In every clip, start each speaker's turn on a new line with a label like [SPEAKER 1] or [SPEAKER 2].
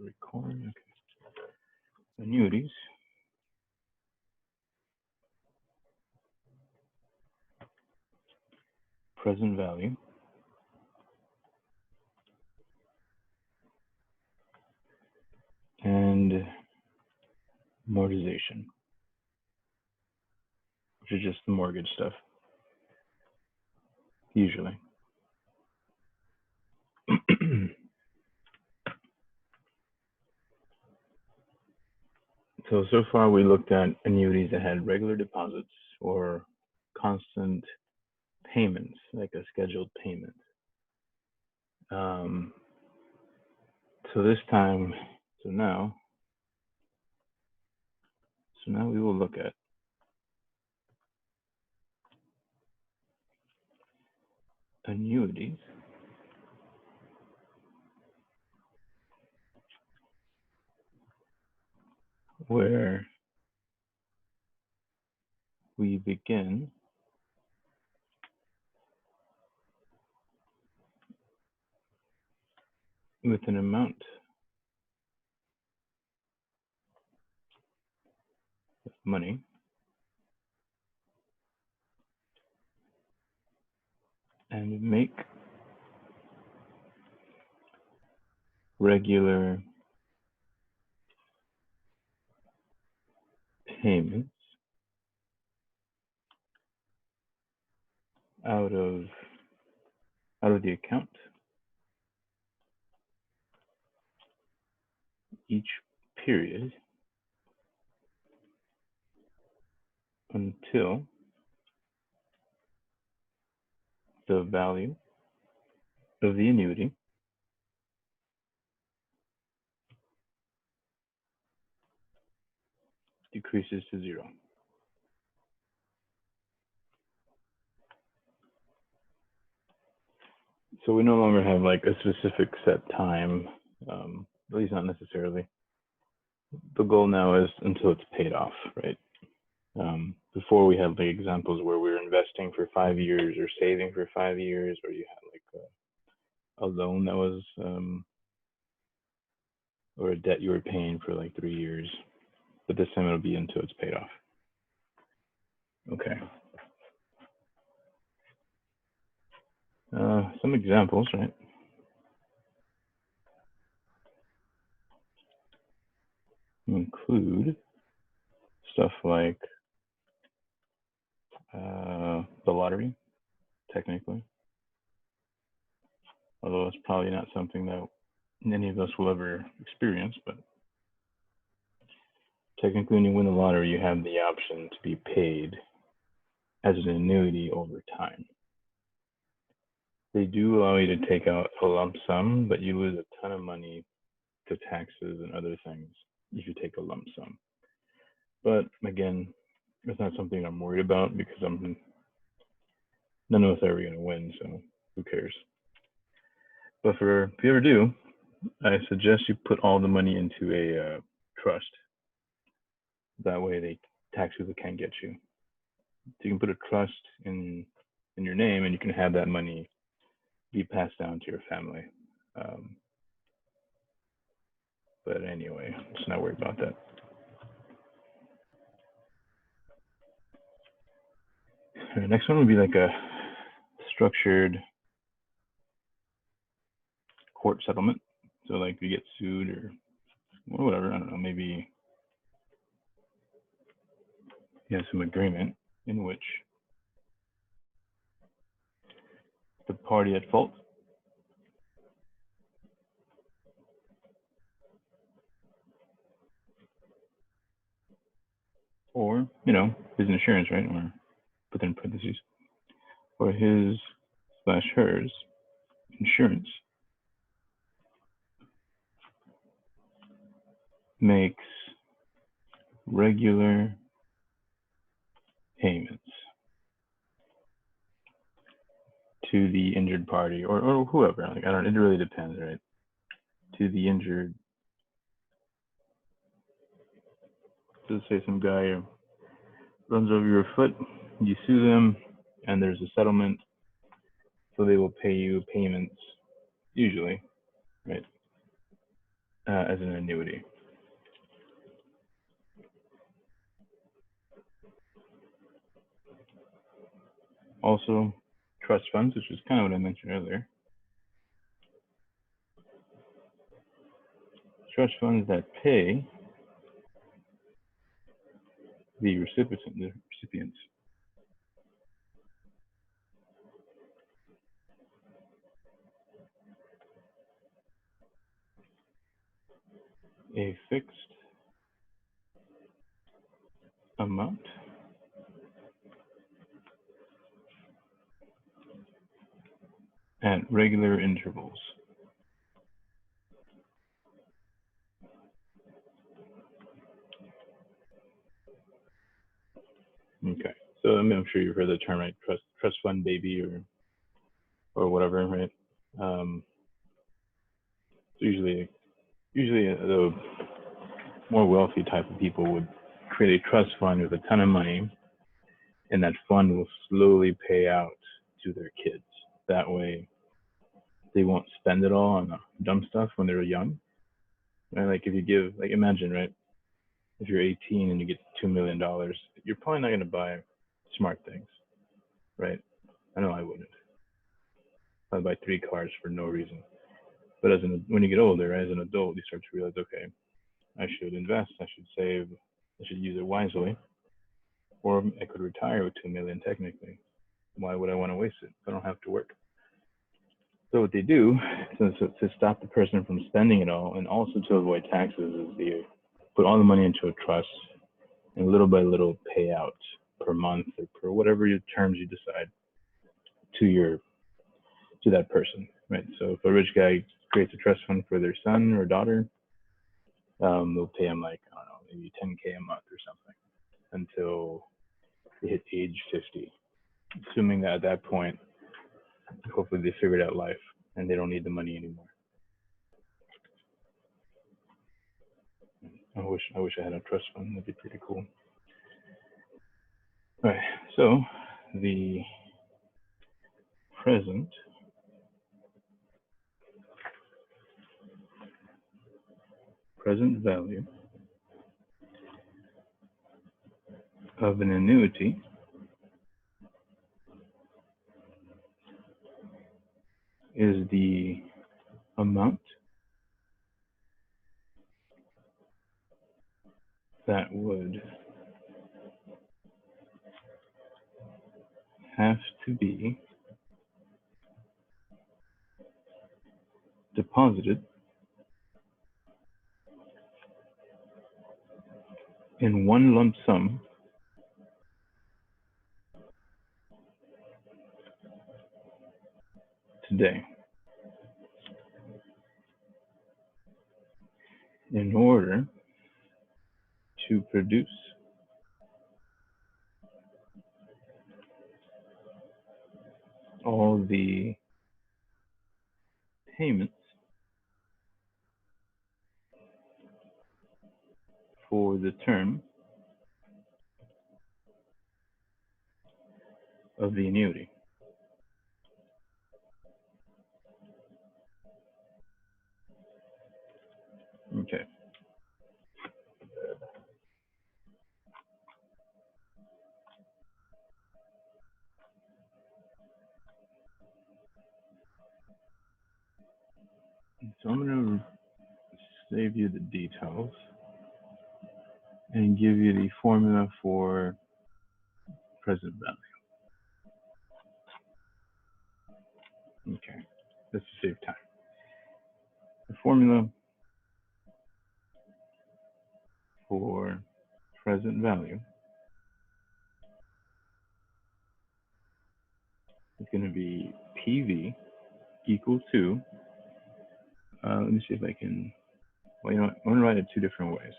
[SPEAKER 1] record. Okay. Annuities. Present value. And amortization, which is just the mortgage stuff, usually. So far we looked at annuities that had regular deposits or constant payments, like a scheduled payment. So now we will look at annuities where we begin with an amount of money and make regular payments out of the account each period until the value of the annuity decreases to 0. So we no longer have like a specific set time, at least not necessarily. The goal now is until it's paid off, right? Before we had like examples where we were investing for 5 years or saving for 5 years, or you had like a loan that was, or a debt you were paying for like 3 years, but this time it'll be until it's paid off. Okay. Some examples, right? Include stuff like the lottery, technically. Although it's probably not something that any of us will ever experience, but technically when you win the lottery, you have the option to be paid as an annuity over time. They do allow you to take out a lump sum, but you lose a ton of money to taxes and other things if you take a lump sum. But again, it's not something I'm worried about because none of us are ever going to win, so who cares? But if you ever do, I suggest you put all the money into a trust. That way tax people can't get you. So you can put a trust in your name and you can have that money be passed down to your family. But anyway, just not worried about that. All right, next one would be like a structured court settlement. So like you get sued or whatever, I don't know, maybe you have some agreement in which the party at fault or, his insurance, right? Or put in parentheses, or his/hers insurance makes regular payments to the injured party or whoever. Like, I don't know, it really depends, right? To the injured. Let's say some guy runs over your foot, you sue them, and there's a settlement, so they will pay you payments, usually, right? as an annuity. Also, trust funds, which is kind of what I mentioned earlier. Trust funds that pay the recipients a fixed amount at regular intervals. Okay, so I mean, I'm sure you've heard the term, right? Trust fund baby or whatever, right? So usually the more wealthy type of people would create a trust fund with a ton of money, and that fund will slowly pay out to their kids. That way, they won't spend it all on dumb stuff when they're young. Right? Like if you give, like imagine, right? If you're 18 and you get $2 million, you're probably not going to buy smart things, right? I know I wouldn't. I'd buy 3 cars for no reason. But when you get older, as an adult, you start to realize, okay, I should invest, I should save, I should use it wisely, or I could retire with 2 million technically. Why would I want to waste it? I don't have to work. So what they do to stop the person from spending it all, and also to avoid taxes, is they put all the money into a trust and little by little pay out per month or per whatever your terms you decide to that person, right? So if a rich guy creates a trust fund for their son or daughter, they'll pay him like, I don't know, maybe 10K a month or something until they hit age 50, assuming that at that point, hopefully they figured out life and they don't need the money anymore. I wish I had a trust fund. That'd be pretty cool. All right, so the present value of an annuity is the amount that would have to be deposited in one lump sum today in order to produce all the payments for the term of the annuity. Okay. So I'm going to save you the details and give you the formula for present value. Okay, just to save time. The formula for present value is going to be PV equal to, let me see if I can, well, you know what, I'm going to write it 2 different ways.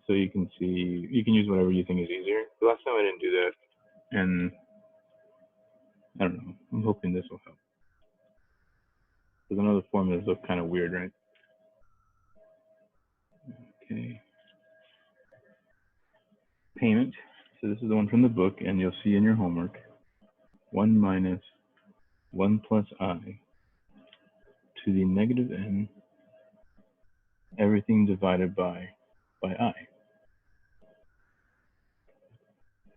[SPEAKER 1] So you can see, you can use whatever you think is easier. The last time I didn't do that, and I don't know, I'm hoping this will help. Because I know the formulas look kind of weird, right? Okay. Payment. So this is the one from the book, and you'll see in your homework, 1 minus 1 plus I to the negative n everything divided by I.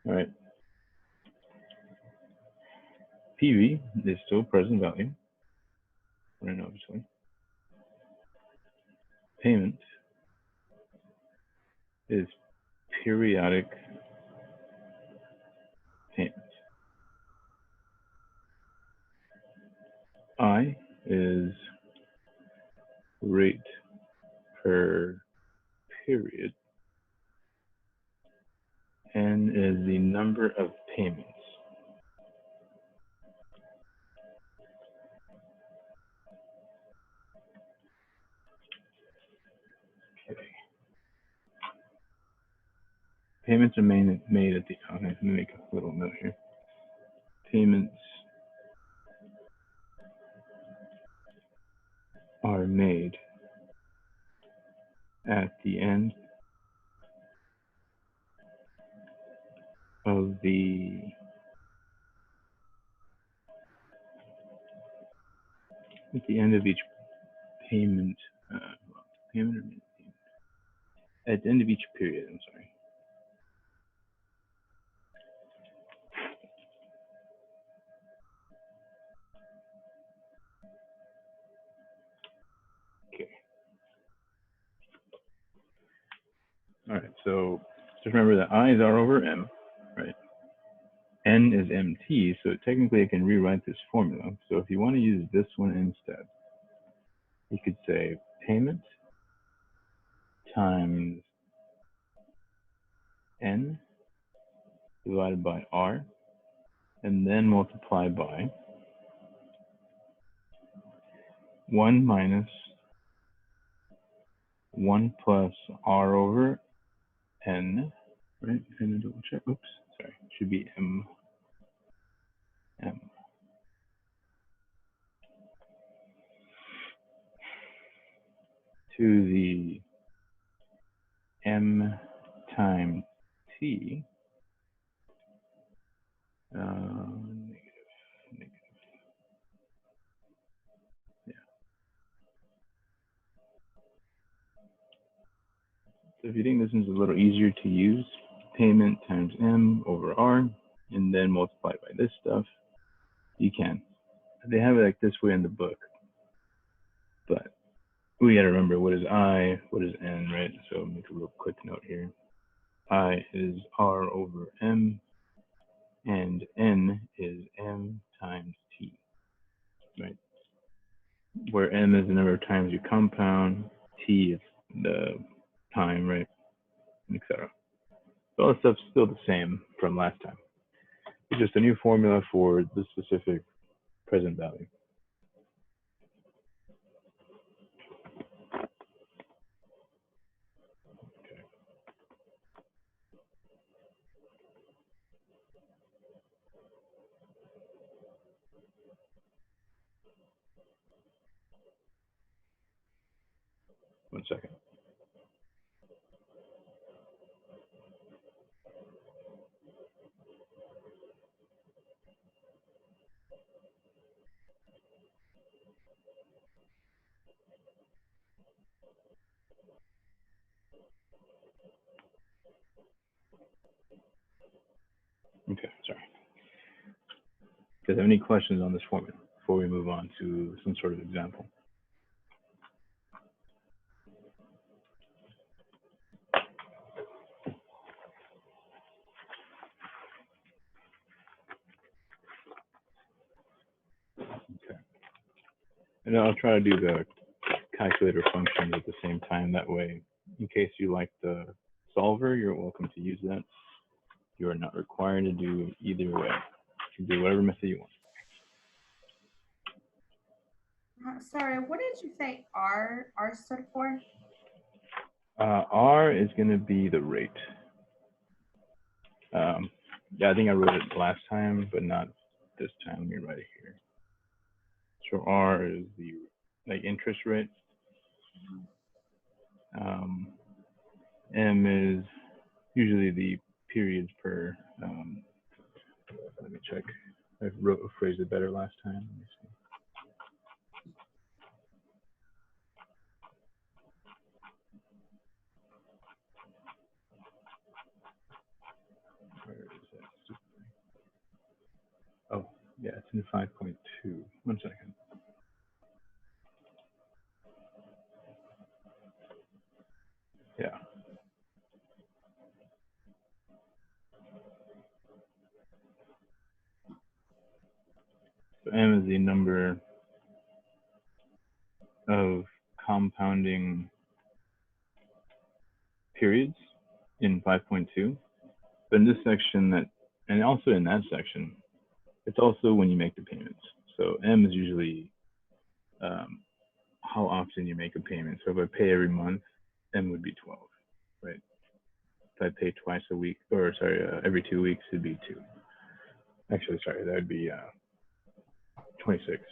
[SPEAKER 1] All right. PV is still present value, right? Obviously. Payment is periodic payment. I is rate per period. N is the number of payments. Okay. Payments are made at the, okay, let me make a little note here. Payments are made at the end of the each payment, payment or at the end of each period, I'm sorry. Okay. All right, so just remember that I is R over M, right? N is MT, so technically I can rewrite this formula. So if you want to use this one instead, you could say payment times N divided by R, and then multiply by 1 minus 1 plus R over N, right? And double check, oops, sorry, it should be M. To the M times T, negative. Yeah. So if you think this is a little easier to use, payment times M over R, and then multiply by this stuff, you can. They have it like this way in the book, but we got to remember what is I, what is N, right? So make a real quick note here. I is R over M, and N is M times T, right? Where M is the number of times you compound, T is the time, right, etc. So all the stuff's still the same from last time. It's just a new formula for the specific present value. Okay. One second. Okay, sorry. Do you have any questions on this formula before we move on to some sort of example? Okay. And I'll try to do the calculator functions at the same time. That way, in case you like the solver, you're welcome to use that. You are not required to do either way. You can do whatever method you want.
[SPEAKER 2] Sorry, what did you say R stood for?
[SPEAKER 1] R is going to be the rate. Yeah, I think I wrote it last time, but not this time. Let me write it here. So R is the interest rate. M is usually the periods per. Let me check. I phrased it better last time. Let me see. in 5.2. 1 second. Yeah. So M is the number of compounding periods in 5.2. But in this section and also in that section, it's also when you make the payments. So M is usually how often you make a payment. So if I pay every month, M would be 12, right? If I pay twice a week, or sorry, every 2 weeks, it'd be 2. Actually, sorry, that would be 26.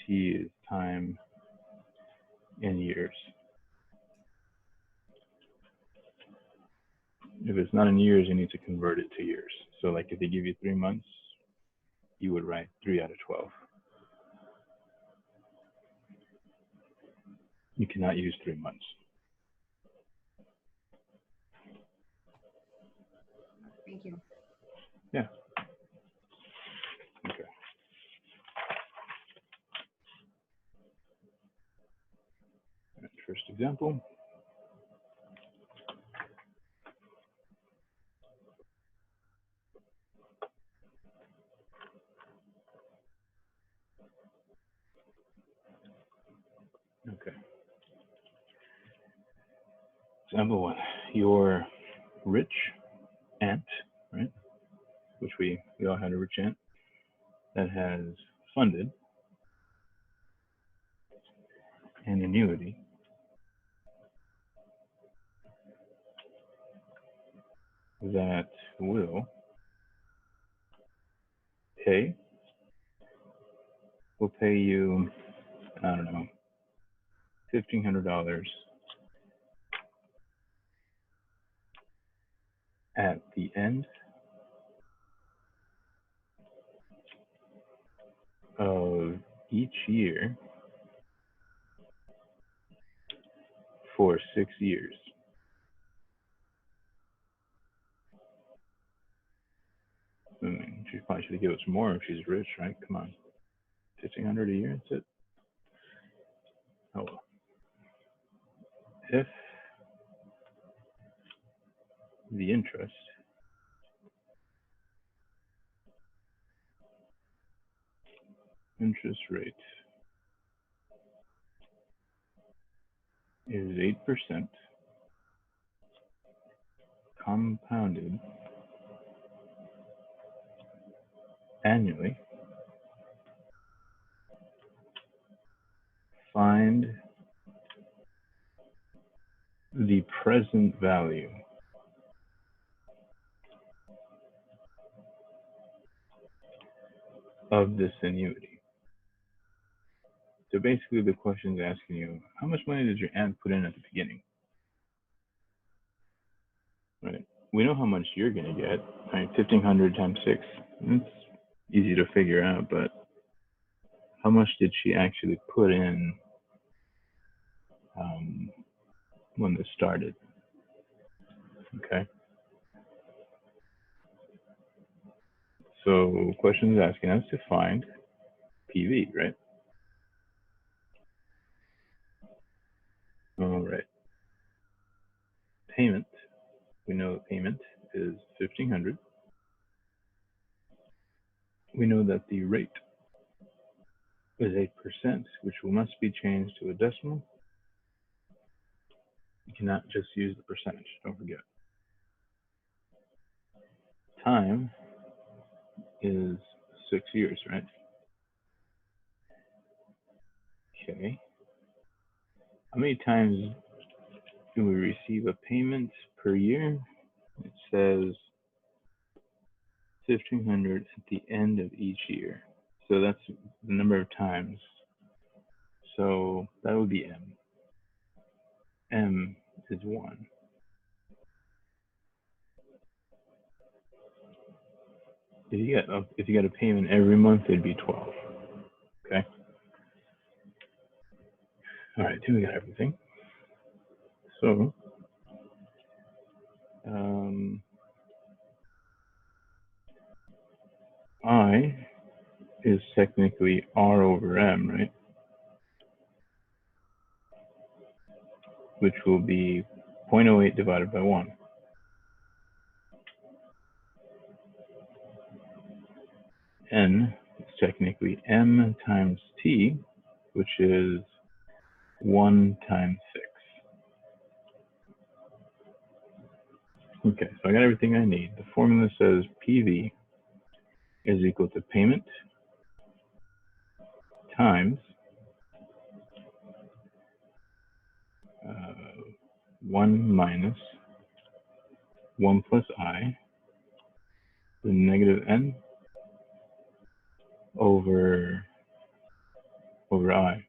[SPEAKER 1] T is time in years. If it's not in years, you need to convert it to years. So like if they give you 3 months, you would write 3 out of 12. You cannot use 3 months.
[SPEAKER 2] Thank you.
[SPEAKER 1] Yeah. Okay. First example. Okay. Example 1. Your rich aunt, right? Which we all had a rich aunt that has funded an annuity that will pay you, I don't know, $1,500 at the end of each year for 6 years. I mean, she probably should give us more if she's rich, right? Come on. 1,500 a year, that's it. Oh well. If the interest rate is 8% compounded annually, find the present value of this annuity. So basically the question is asking you, how much money did your aunt put in at the beginning? Right? We know how much you're going to get, right? 1,500 times 6. It's easy to figure out, but how much did she actually put in when this started? Okay. So question is asking us to find PV, right? All right. Payment. We know the payment is 1,500. We know that the rate is 8%, which must be changed to a decimal. You cannot just use the percentage, don't forget. Time is 6 years, right? Okay. How many times do we receive a payment per year? It says 1,500 at the end of each year. So that's the number of times. So that would be M. M is 1. If you got a payment every month, it'd be 12. Okay. All right, I think we got everything. So I is technically R over M, right? Which will be 0.08 divided by 1. N is technically M times T, which is 1 times 6. Okay, so I got everything I need. The formula says PV is equal to payment times 1 minus 1 plus I, the negative N over I.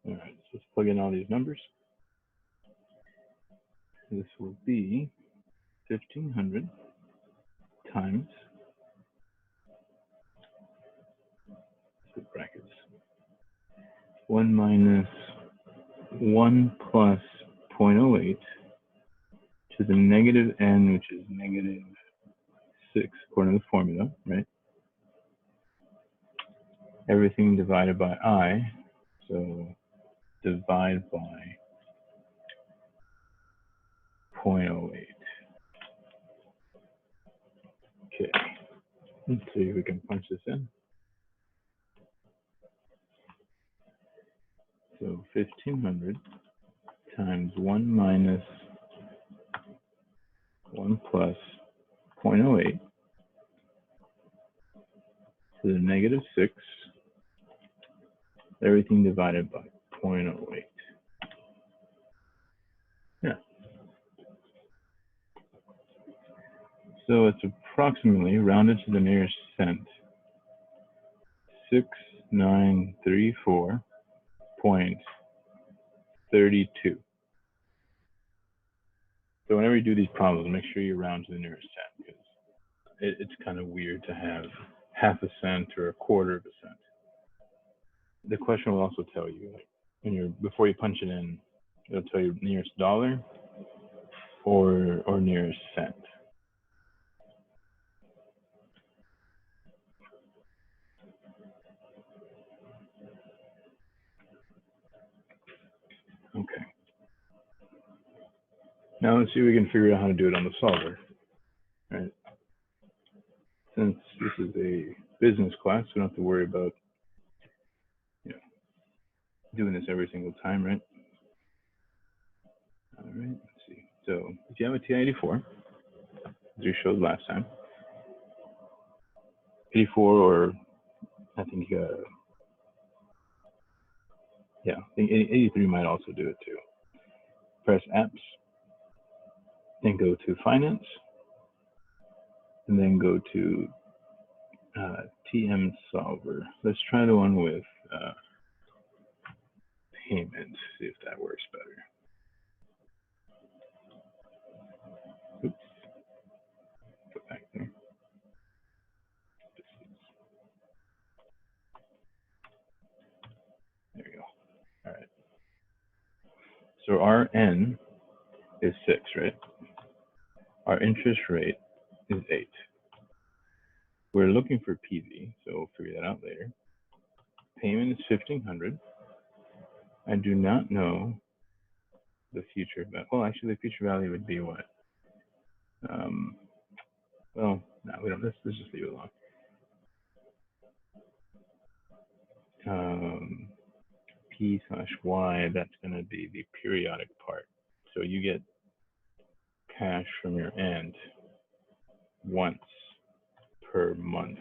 [SPEAKER 1] All right, so let's plug in all these numbers. This will be 1500 times, brackets, 1 minus 1 plus 0.08 to the negative N, which is negative 6, according to the formula, right? Everything divided by I, so divide by 0.08. Okay, let's see if we can punch this in. So 1500 times 1 minus 1 plus 0.08 to the negative 6, everything divided by 0.08. Yeah. So it's approximately, rounded to the nearest cent, 6934.32. So whenever you do these problems, make sure you round to the nearest cent, because it's kind of weird to have half a cent or a quarter of a cent. The question will also tell you, like, before you punch it in, it'll tell you nearest dollar or nearest cent. Okay. Now let's see if we can figure out how to do it on the solver. Right. Since this is a business class, we don't have to worry about doing this every single time, right? All right, let's see. So if you have a T84, as we showed last time, 84 or I think, I think 83 might also do it too. Press apps, then go to finance, and then go to TM solver. Let's try the one with payment, see if that works better. Oops, go back there. There we go. All right. So our N is 6, right? Our interest rate is 8. We're looking for PV, so we'll figure that out later. Payment is 1500. I do not know the future value. Well, actually, the future value would be what? Well, no, we don't. Let's just leave it alone. P/Y, that's going to be the periodic part. So you get cash from your end once per month,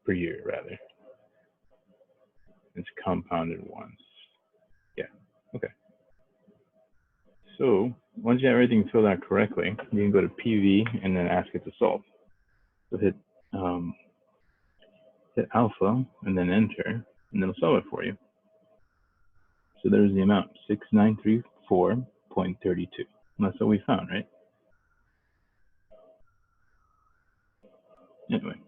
[SPEAKER 1] per year rather. It's compounded once. Yeah, okay. So once you have everything filled out correctly, you can go to PV and then ask it to solve. So hit alpha and then enter, and it'll solve it for you. So there's the amount, 6934.32. That's what we found, right? Anyway,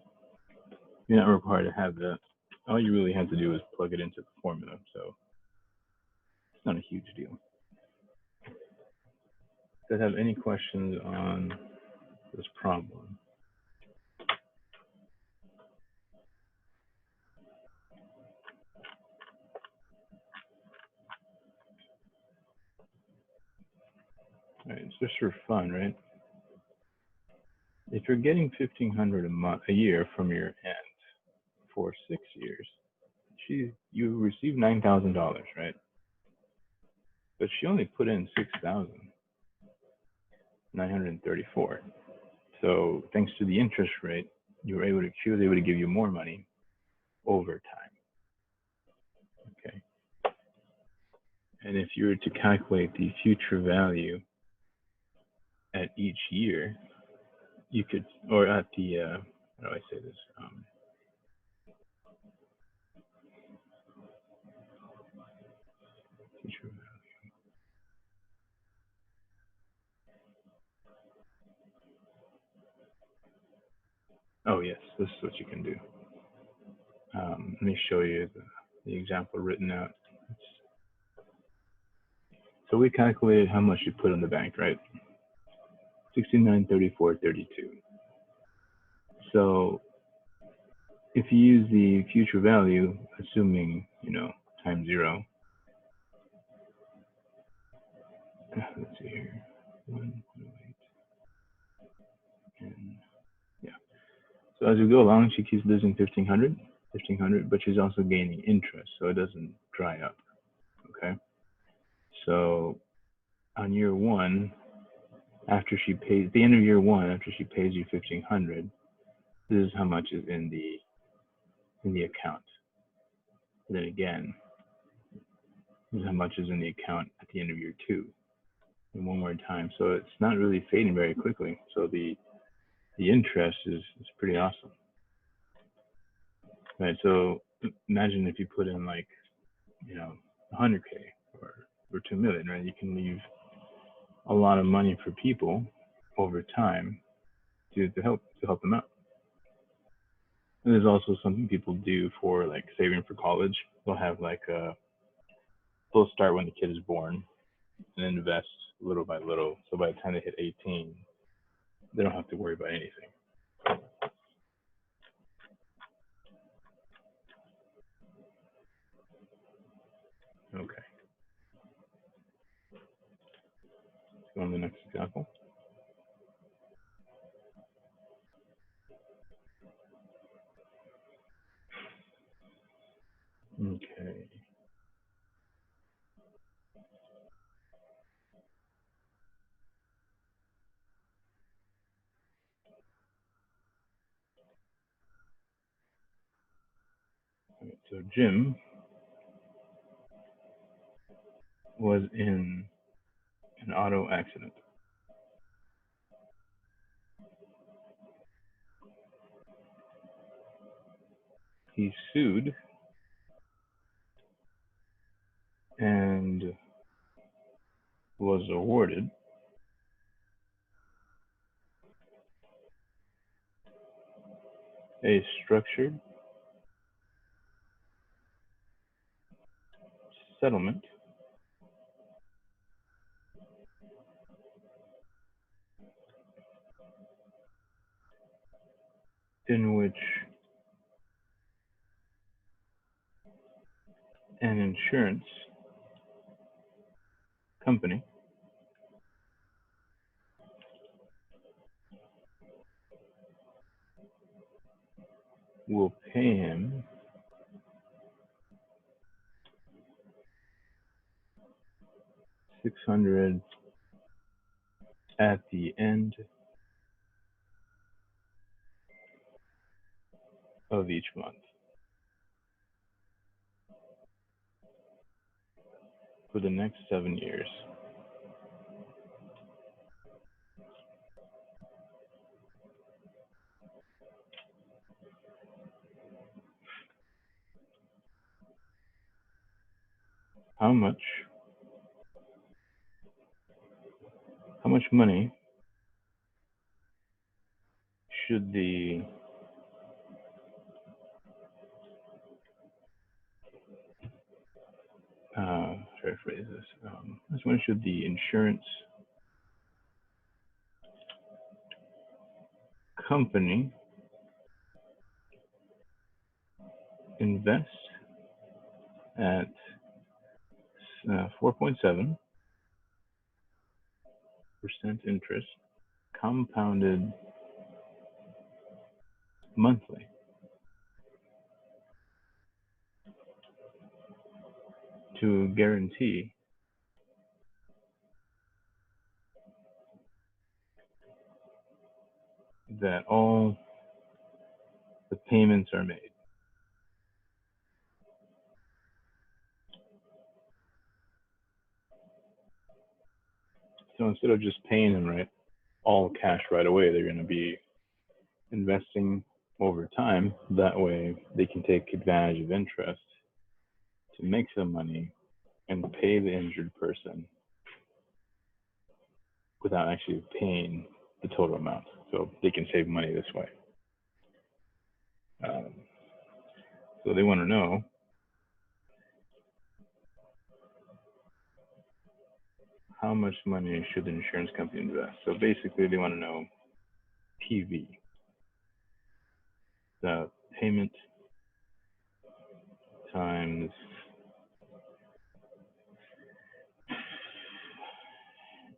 [SPEAKER 1] you're not required to have that. All you really have to do is plug it into the formula, so it's not a huge deal. Does have any questions on this problem? Right, it's just for fun, right? If you're getting $1,500 a year from your aunt for 6 years, you receive $9,000, right? But she only put in 6,934. So thanks to the interest rate, she was able to give you more money over time. Okay. And if you were to calculate the future value at each year, you could, or at the, how do I say this? Future value. Oh yes, this is what you can do. Let me show you the example written out. So we calculated how much you put in the bank, right? 6934.32. So if you use the future value, assuming, time 0, let's see here, 108, and yeah. So as we go along, she keeps losing 1,500, but she's also gaining interest, so it doesn't dry up, okay? So on year 1, after she pays, at the end of year 1, after she pays you 1,500, this is how much is in the account. And then again, this is how much is in the account at the end of year 2, and one more time. So it's not really fading very quickly. So the interest is pretty awesome, right? So imagine if you put in like 100K or 2 million, right? You can leave a lot of money for people over time to help them out. And there's also something people do for like saving for college. They'll have like they'll start when the kid is born and invest little by little. So by the time they hit 18, they don't have to worry about anything. Okay. Let's go on to the next example. Okay. Right, so Jim was in an auto accident. He sued and was awarded a structured settlement in which an insurance company will pay him $600 at the end of each month for the next 7 years. How much money should the should I phrase this? How much money should the insurance company invest at 4.7% interest compounded monthly to guarantee that all the payments are made. So instead of just paying them all cash right away, they're going to be investing over time. That way they can take advantage of interest to make some money and pay the injured person without actually paying the total amount. So they can save money this way. So they want to know how much money should the insurance company invest. So basically they want to know PV, the payment times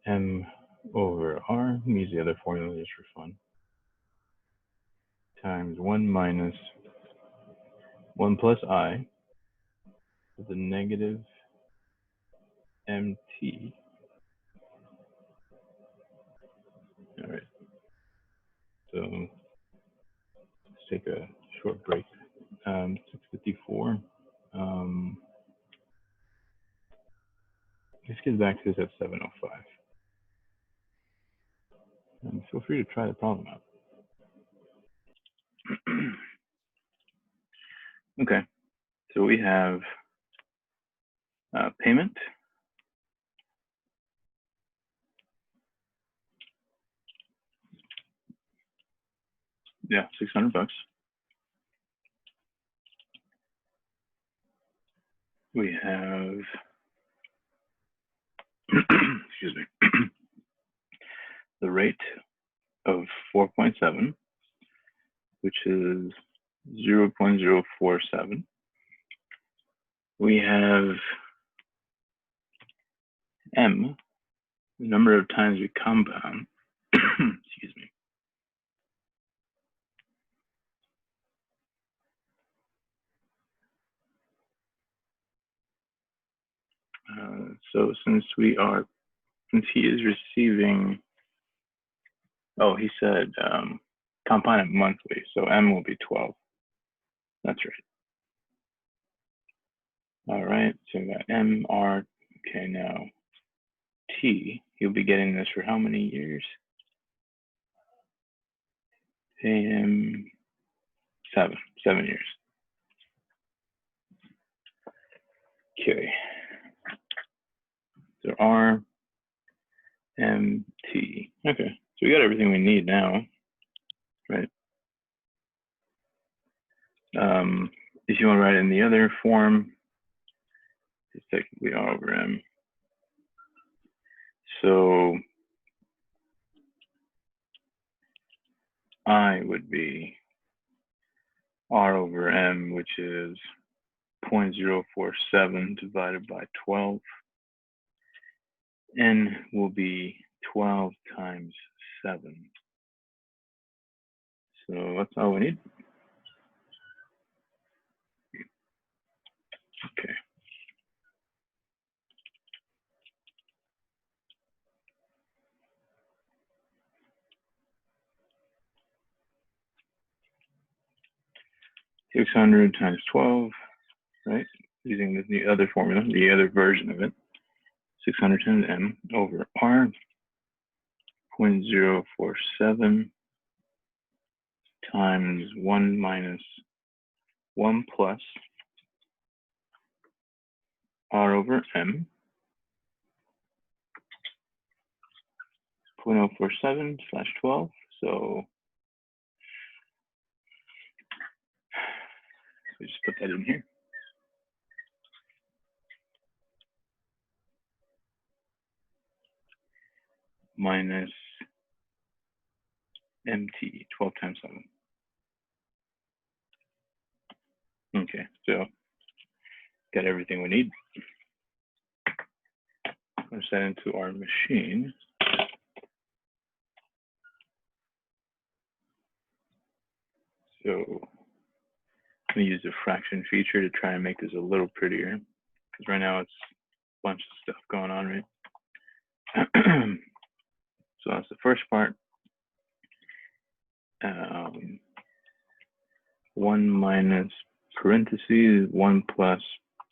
[SPEAKER 1] M over R. Let me use the other formula just for fun. Times 1 minus 1 plus I to the negative MT. All right. So let's take a short break. 6:54. Let's get back to this at 7:05. And feel free to try the problem out. Okay, so we have payment. Yeah, $600. We have, excuse me, the rate of 4.7, which is 0.047. We have M, the number of times we compound, excuse me. So since he is receiving, oh, he said compounded monthly, so M will be 12. That's right. All right, so we got M, R, okay, now T, he'll be getting this for how many years? Pay him 7 years. Okay. So R, M, T. Okay, so we got everything we need now, right? If you want to write it in the other form, it's technically R over M. So I would be R over M, which is 0.047 divided by 12. N will be 12 times 7. So that's all we need. Okay. $600 times 12, right? Using the other formula, the other version of it. 600 times M over R, 0.047 times 1 minus 1 plus R over M, 0.047 slash 12. So we just put that in here. Minus MT, 12 times 7. Okay, so got everything we need. Let's set into our machine. So I'm gonna use the fraction feature to try and make this a little prettier, because right now it's a bunch of stuff going on, right? So that's the first part. 1 minus parentheses 1 plus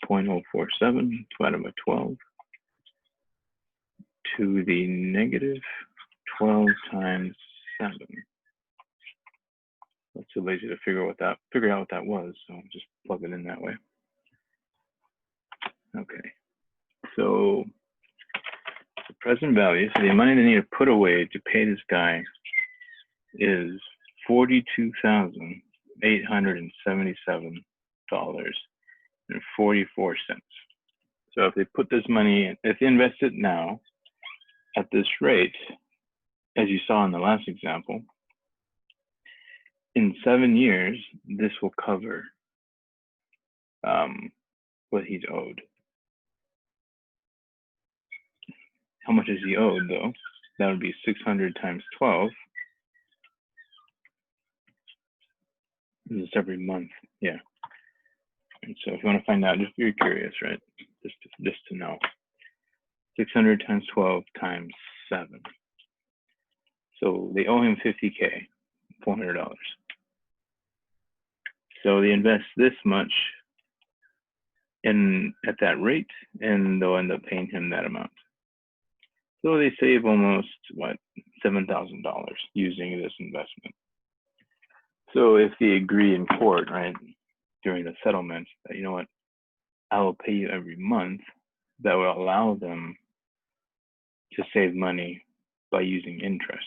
[SPEAKER 1] 0.047 divided by 12 to the negative 12 times 7. I'm too lazy to figure out what that was, so I'll just plug it in that way. Okay, so the present value, so the money they need to put away to pay this guy is $42,877.44. So if they put this money in, if they invest it now at this rate, as you saw in the last example, in 7 years, this will cover what he's owed. How much is he owed, though? That would be 600 times 12. This is every month, yeah. And so if you want to find out, just you're curious, right? Just to know. 600 times 12 times 7. So they owe him $50K, $400. So they invest this much at that rate, and they'll end up paying him that amount. So they save almost, what, $7,000 using this investment. So if they agree in court, right, during the settlement, that, you know what, I will pay you every month, that will allow them to save money by using interest.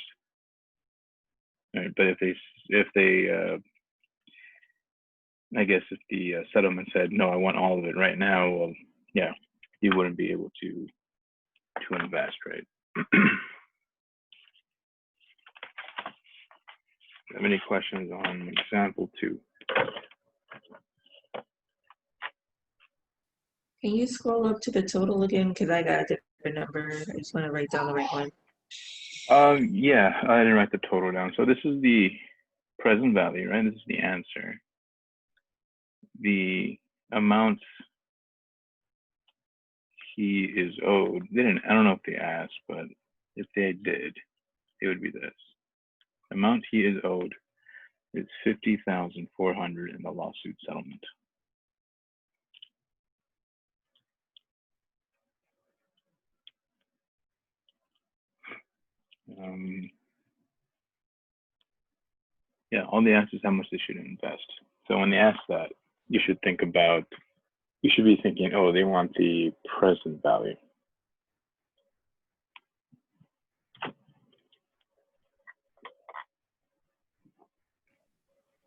[SPEAKER 1] Right? But if I guess if the settlement said, no, I want all of it right now, well, yeah, you wouldn't be able to invest, right? Have any questions on example 2?
[SPEAKER 3] Can you scroll up to the total again? Because I got a different number. I just want to write down the right one.
[SPEAKER 1] Yeah, I didn't write the total down. So this is the present value, right? This is the answer. The amount he is owed, I don't know if they asked, but if they did, it would be this. The amount he is owed is $50,400 in the lawsuit settlement. Yeah, all they ask is how much they should invest. So when they ask that, you should be thinking, oh, they want the present value.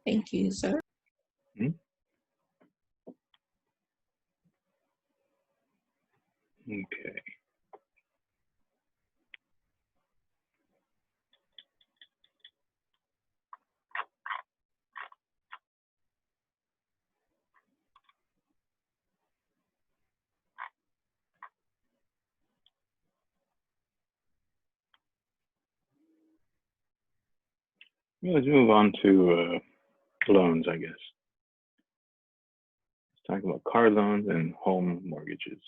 [SPEAKER 3] Thank you, sir.
[SPEAKER 1] Okay. Let's move on to loans, I guess. Let's talk about car loans and home mortgages.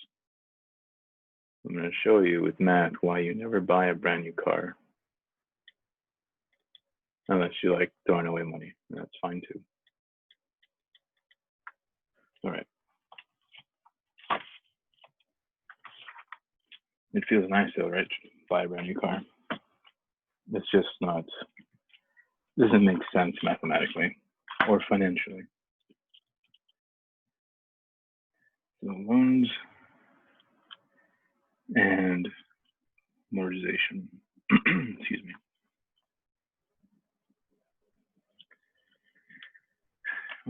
[SPEAKER 1] I'm going to show you with math why you never buy a brand new car. Unless you like throwing away money. That's fine too. All right. It feels nice though, right? To buy a brand new car. It's just not, doesn't make sense mathematically or financially. So loans and amortization. Excuse me.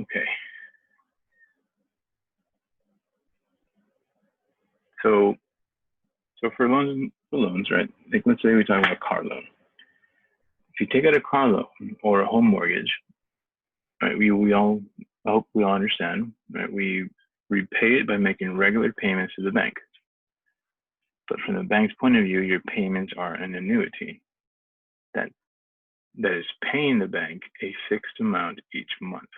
[SPEAKER 1] Okay. So for loans, right? Like let's say we talk about a car loan. If you take out a car loan or a home mortgage, right? I hope we all understand, right? We repay it by making regular payments to the bank. But from the bank's point of view, your payments are an annuity that that is paying the bank a fixed amount each month.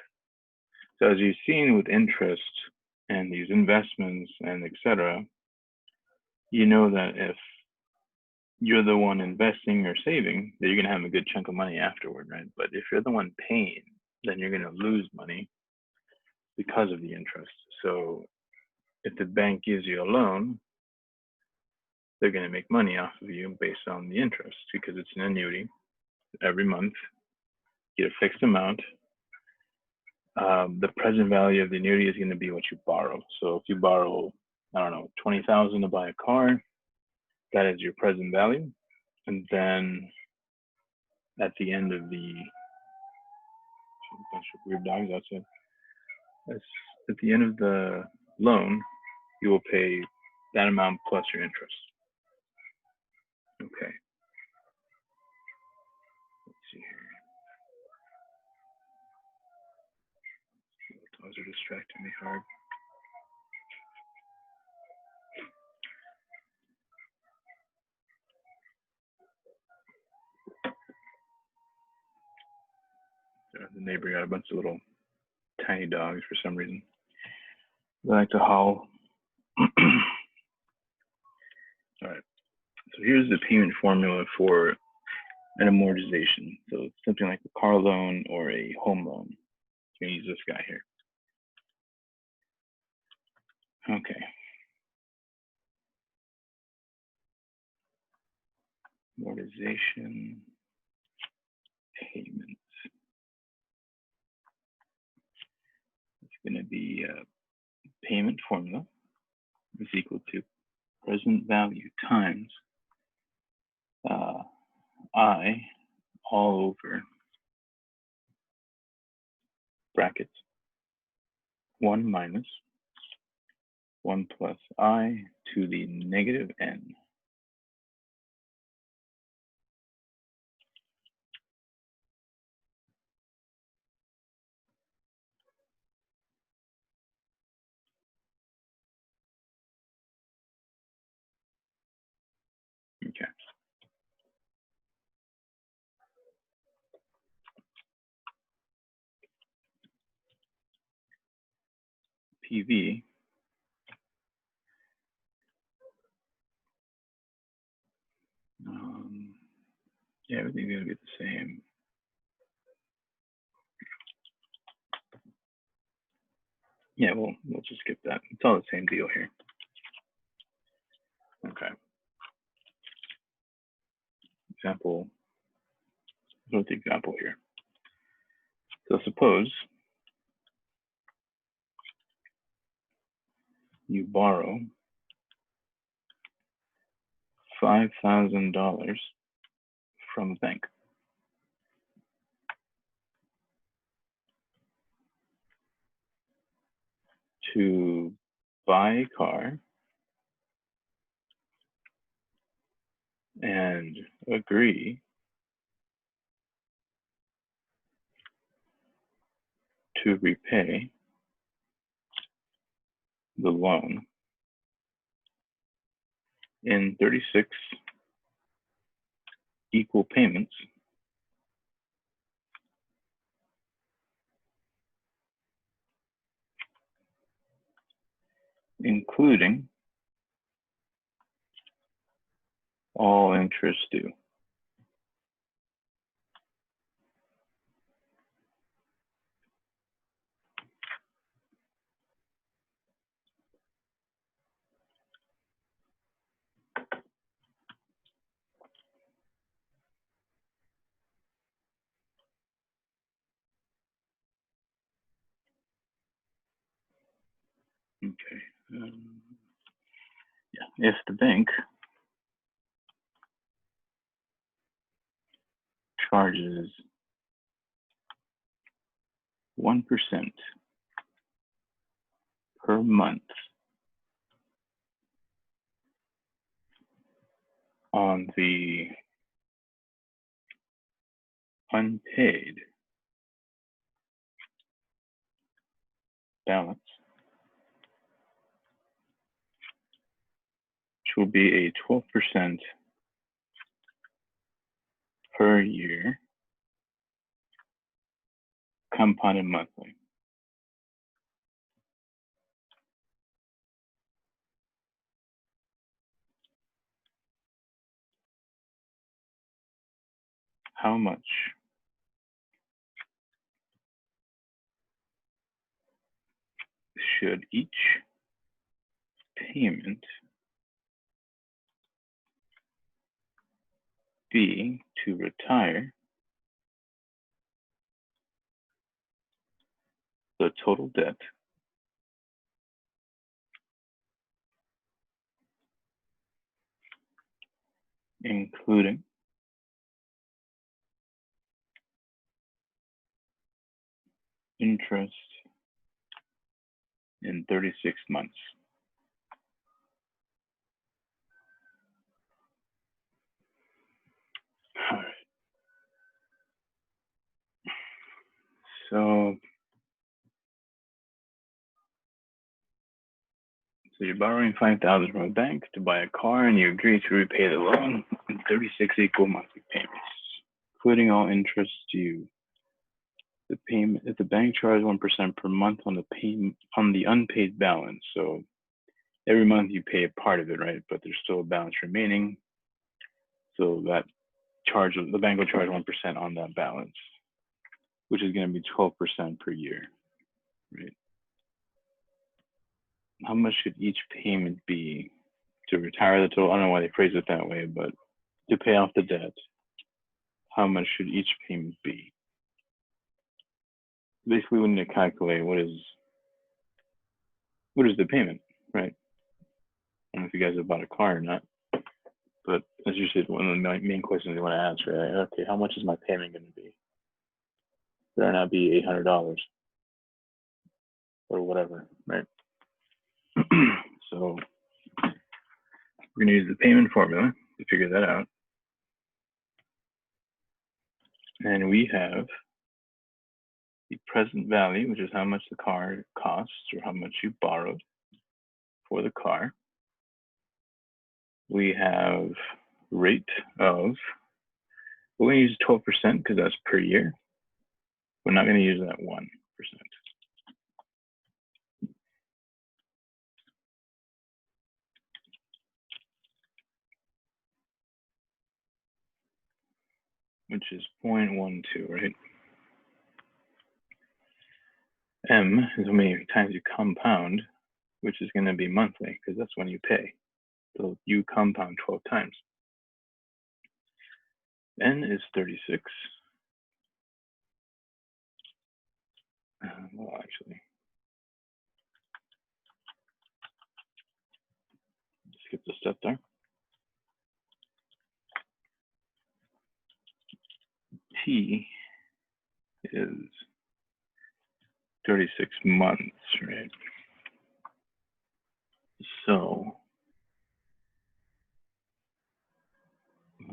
[SPEAKER 1] So as you've seen with interest and these investments and etc., you know that if you're the one investing or saving, that you're going to have a good chunk of money afterward, right? But if you're the one paying, then you're going to lose money because of the interest. So if the bank gives you a loan, they're going to make money off of you based on the interest because it's an annuity. Every month, you get a fixed amount. The present value of the annuity is going to be what you borrow. So if you borrow, I don't know, 20,000 to buy a car, that is your present value. And then at the end of the, a bunch of weird dogs outside. At the end of the loan, you will pay that amount plus your interest. Okay. Let's see here. Dogs are distracting me hard. The neighbor got a bunch of little tiny dogs for some reason. They like to howl. All right. So here's the payment formula for an amortization. So it's something like a car loan or a home loan. I'm going to use this guy here. Okay. Amortization payments. It's going to be a payment formula is equal to present value times I all over brackets 1 minus 1 plus I to the negative n. Okay. PV yeah, everything's gonna be the same. Yeah, we'll just skip that. It's all the same deal here. Okay. Example. What's the example here? So suppose you borrow $5,000 from a bank to buy a car and agree to repay the loan in 36 equal payments, including all interest due. Okay. Yeah, if the bank charges 1% per month on the unpaid balance, which will be a 12% per year compounded monthly. How much should each payment be to retire the total debt including interest in 36 months? All right. So you're borrowing $5,000 from a bank to buy a car, and you agree to repay the loan in 36 equal monthly payments, including all interest due. The payment, if the bank charges 1% per month on the unpaid balance, so every month you pay a part of it, right? But there's still a balance remaining, so that the bank will charge 1% on that balance, which is going to be 12% per year, right? How much should each payment be to retire the total? I don't know why they phrase it that way, but to pay off the debt, how much should each payment be? Basically, we need to calculate what is the payment, right? I don't know if you guys have bought a car or not, but as you said, one of the main questions they want to ask, right? Okay, how much is my payment going to be? Better not be $800 or whatever, right? So we're going to use the payment formula to figure that out. And we have the present value, which is how much the car costs or how much you borrowed for the car. We have rate of, we're going to use 12% because that's per year. We're not going to use that 1%. Which is 0.12, right? M is how many times you compound, which is going to be monthly, because that's when you pay. So you compound 12 times. N is 36. Well, actually, skip the step there. T is 36 months, right? So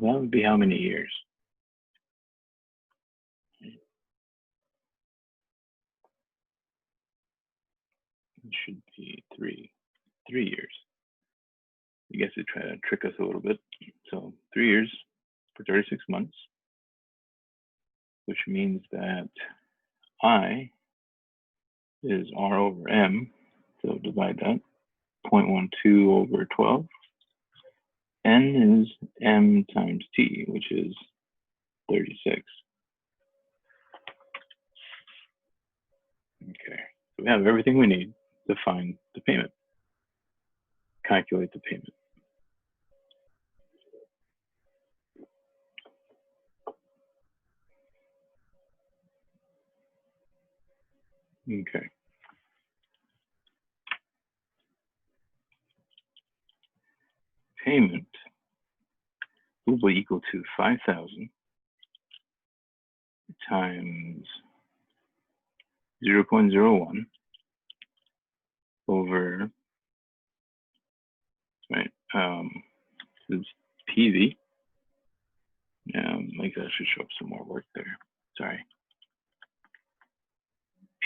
[SPEAKER 1] that would be how many years? It should be 3 years. I guess they try to trick us a little bit. So 3 years for 36 months, which means that I is R over M. So divide that, 0.12 over 12. N is M times T, which is 36. Okay, so we have everything we need to find the payment, calculate the payment. Okay. Payment will be equal to 5,000 times 0.01 over, right, this is PV. Like that should show up some more work there. Sorry.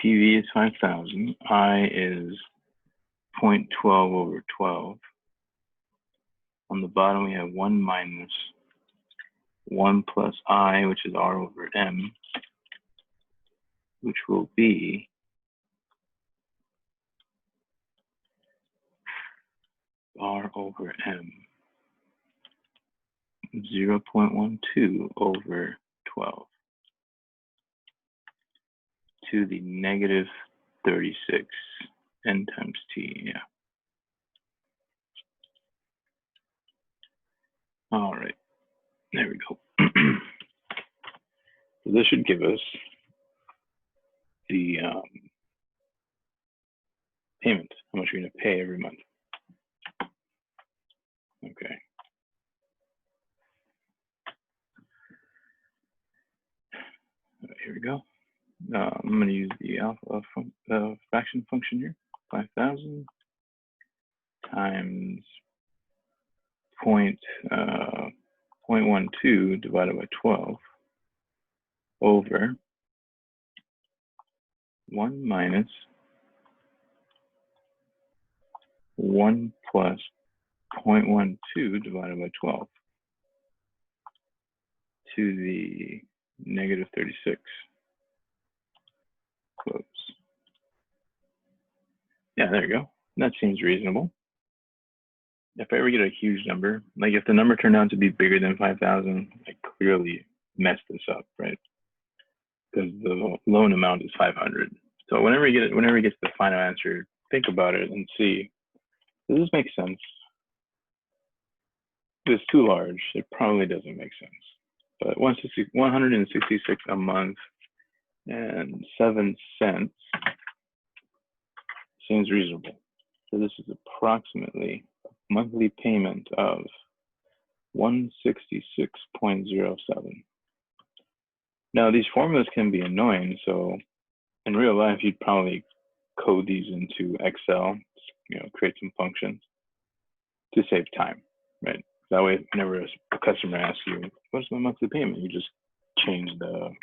[SPEAKER 1] PV is 5,000. I is 0.12 over 12. On the bottom, we have 1 minus 1 plus I, which is R over M. which will be R over M, 0.12 over 12 to the negative 36 N times T, yeah. All right, there we go. So this should give us the payment, how much you're gonna pay every month. Okay. All right, here we go. I'm going to use the alpha fraction function here. 5,000 times 0.12 divided by 12 over 1 minus 1 plus 0.12 divided by 12 to the negative 36. Close. Yeah, there you go. That seems reasonable. If I ever get a huge number, like if the number turned out to be bigger than 5,000, I clearly messed this up, right? Because the loan amount is 500. So whenever you get to the final answer, think about it and see, does this make sense? If it's too large, it probably doesn't make sense. But 166 a month and 7 cents seems reasonable. So this is approximately a monthly payment of 166.07. Now these formulas can be annoying, so in real life you'd probably code these into Excel, create some functions to save time, right? That way, whenever a customer asks you, "What's my monthly payment?" you just change the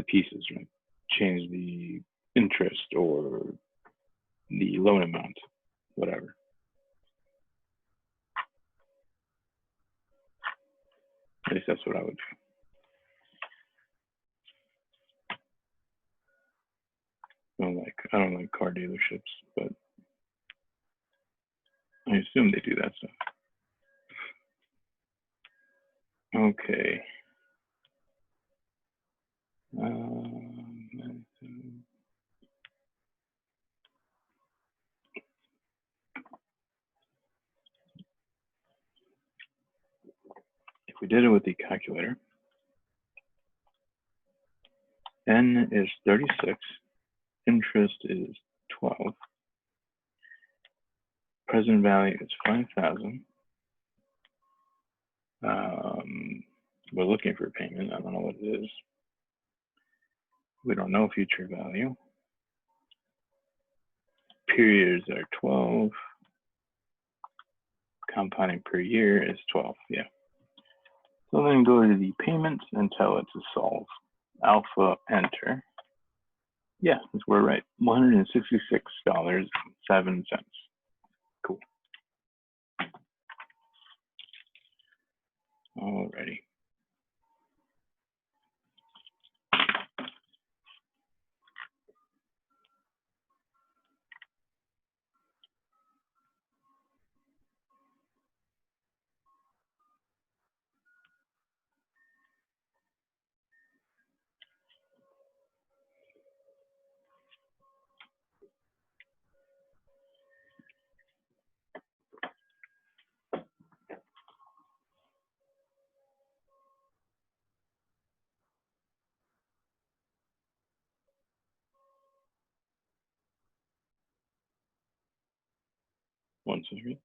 [SPEAKER 1] pieces, right? Change the interest or the loan amount, whatever. At least that's what I would do. I don't like car dealerships, but I assume they do that stuff. Okay. If we did it with the calculator, N is 36, interest is 12, present value is 5,000. We're looking for payment. I don't know what it is. We don't know future value. Periods are 12. Compounding per year is 12. Yeah. So then go to the payment and tell it to solve. Alpha, enter. Yeah, we're right. $166.07. Cool. Alrighty. One second.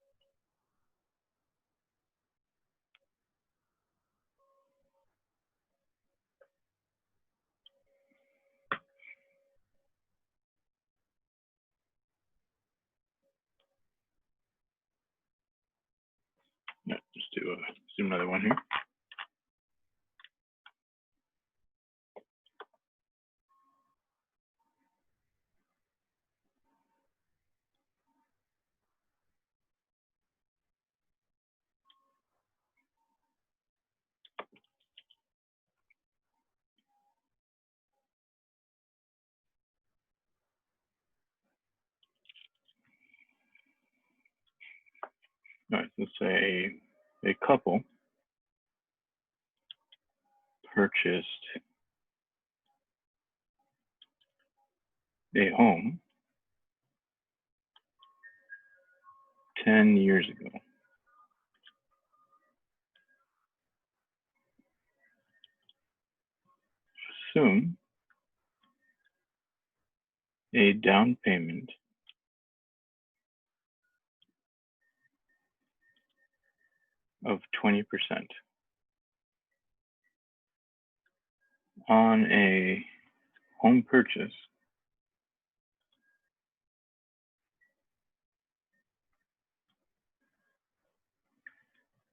[SPEAKER 1] No, just do another one here. All right, let's say a couple purchased a home 10 years ago. Assume a down payment of 20% on a home purchase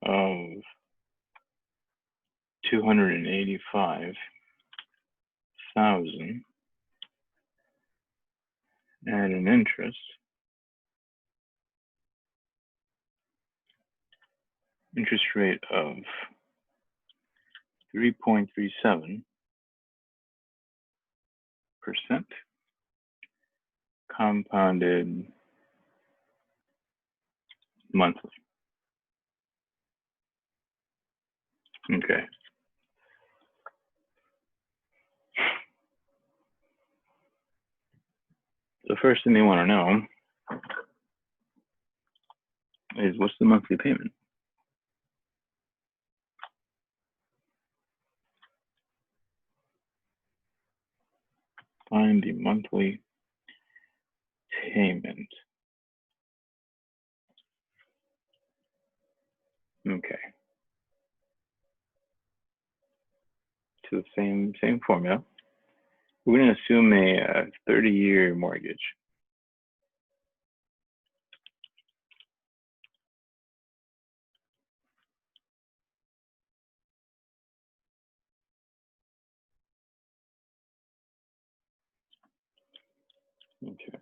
[SPEAKER 1] of $285,000 at an interest rate of 3.37%, compounded monthly. Okay. The first thing they want to know is, what's the monthly payment? Find the monthly payment. Okay. To the same formula. We're going to assume a 30-year mortgage. Okay.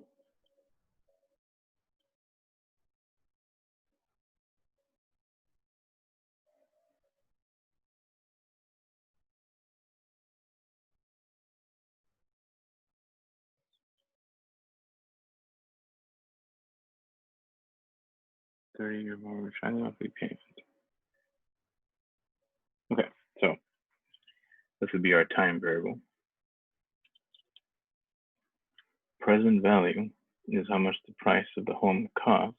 [SPEAKER 1] $30-year mortgage, find the monthly payment. Okay, so this would be our time variable. Present value is how much the price of the home costs.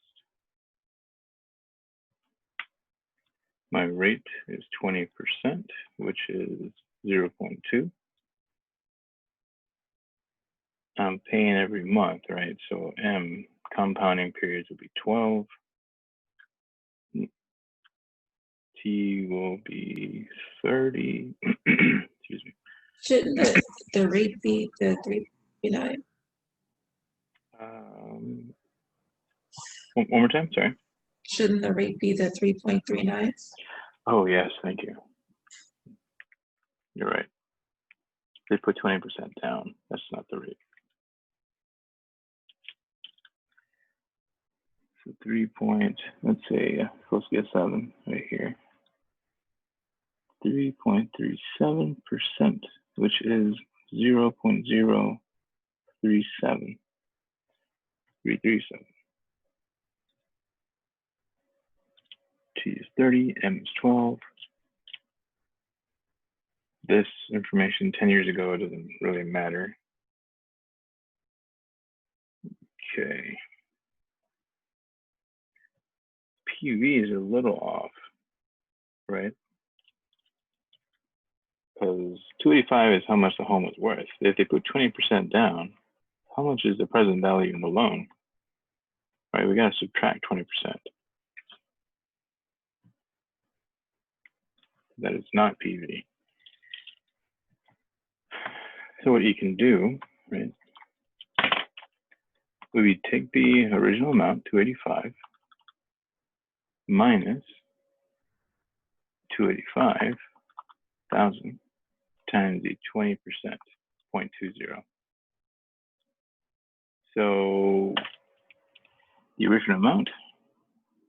[SPEAKER 1] My rate is 20%, which is 0.2. I'm paying every month, right? So M, compounding periods will be 12. T will be 30. Excuse me.
[SPEAKER 3] Shouldn't the rate be the 3.39?
[SPEAKER 1] One more time, sorry.
[SPEAKER 3] Shouldn't the rate be the 3.39?
[SPEAKER 1] Oh, yes, thank you. You're right. They put 20% down. That's not the rate. So 3 point, let's say, supposed to get 7 right here. 3.37%, which is 0.037. 337. T is 30, M is 12. This information 10 years ago doesn't really matter. Okay. PV is a little off, right? Because 285 is how much the home was worth. If they put 20% down, how much is the present value in the loan? Right, we gotta subtract 20%. That is not PV. So what you can do, right, would be take the original amount, 285, minus 285,000 times the 20%, 0.20. So the original amount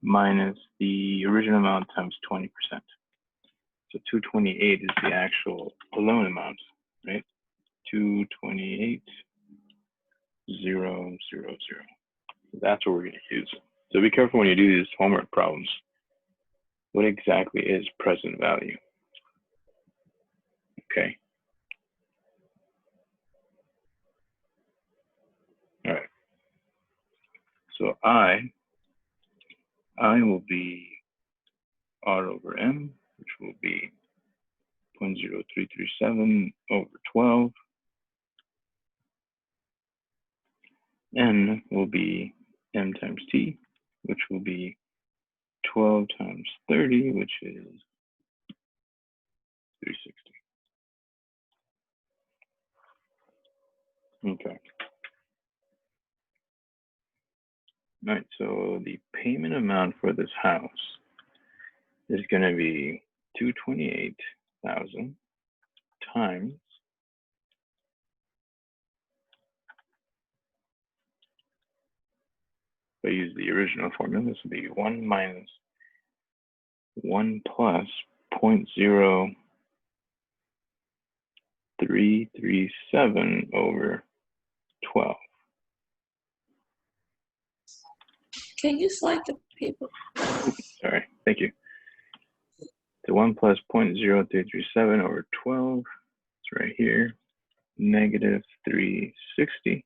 [SPEAKER 1] minus the original amount times 20%. So 228 is the actual loan amount, right? 228,000. That's what we're going to use. So be careful when you do these homework problems. What exactly is present value? Okay. All right. So I will be R over M, which will be 0.0337 over 12. N will be M times T, which will be 12 times 30, which is 360. Okay. All right, so the payment amount for this house is going to be 228,000 times if I use the original formula, this will be 1 minus 1 plus 0.0337 over 12.
[SPEAKER 3] Can you slide the paper?
[SPEAKER 1] Sorry, thank you. So 1 plus 0.0337 over 12, it's right here, negative 360.